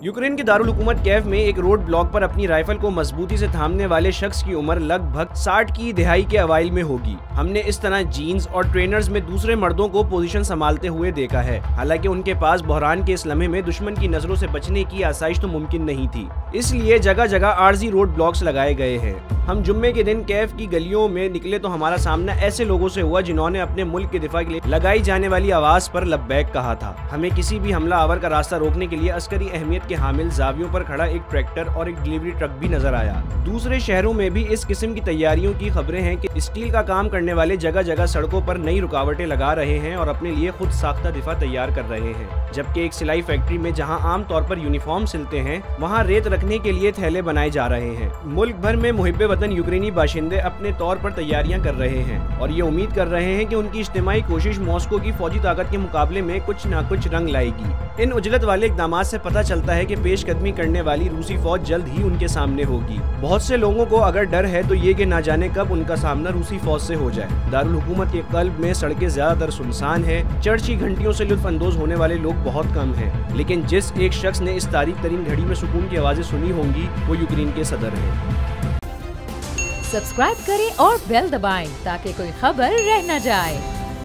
Ukraine के दारुल हुकूमत कैफ में एक रोड ब्लॉक पर अपनी राइफल को मजबूती से थामने वाले शख्स की उम्र लगभग 60 की दिहाई के अवाइल में होगी। हमने इस तरह जीन्स और ट्रेनर्स में दूसरे मर्दों को पोजीशन संभालते हुए देखा है। हालांकि उनके पास बहरान के इस लम्हे में दुश्मन की नजरों से बचने की आसाइश तो मुमकिन नहीं थी, इसलिए जगह जगह आर्जी रोड ब्लॉक्स लगाए गए हैं। हम जुम्मे के दिन कैफ की गलियों में निकले तो हमारा सामना ऐसे लोगों से हुआ जिन्होंने अपने मुल्क के दिफा के लिए लगाई जाने वाली आवाज पर लब्बैक कहा था। हमें किसी भी हमला आवर का रास्ता रोकने के लिए अस्करी अहमियत के हामिल जावियों पर खड़ा एक ट्रैक्टर और एक डिलीवरी ट्रक भी नजर आया। दूसरे शहरों में भी इस किस्म की तैयारियों की खबरें हैं कि स्टील का काम करने वाले जगह जगह सड़कों पर नई रुकावटें लगा रहे हैं और अपने लिए खुद साख्ता दिफा तैयार कर रहे हैं। जबकि एक सिलाई फैक्ट्री में जहां आम तौर पर यूनिफॉर्म सिलते हैं, वहां रेत रखने के लिए थैले बनाए जा रहे हैं। मुल्क भर में मुहिब्बे वतन यूक्रेनी बाशिंदे अपने तौर पर तैयारियां कर रहे हैं और ये उम्मीद कर रहे हैं कि उनकी इज्तिमाई कोशिश मॉस्को की फौजी ताकत के मुकाबले में कुछ न कुछ रंग लाएगी। इन उजलत वाले इक़दाम से पता चलता है कि पेशकदमी करने वाली रूसी फौज जल्द ही उनके सामने होगी। बहुत से लोगों को अगर डर है तो ये कि ना जाने कब उनका सामना रूसी फौज से हो जाए। दारुल हुकूमत के कल्ब में सड़कें ज्यादातर सुनसान है। चर्च की घंटियों से लुत्फ अंदोज होने वाले लोग बहुत कम हैं, लेकिन जिस एक शख्स ने इस तारीख तरीन घड़ी में सुकून की आवाजें सुनी होंगी वो यूक्रेन के सदर हैं। सब्सक्राइब करें और बेल दबाएं ताकि कोई खबर रह न जाए।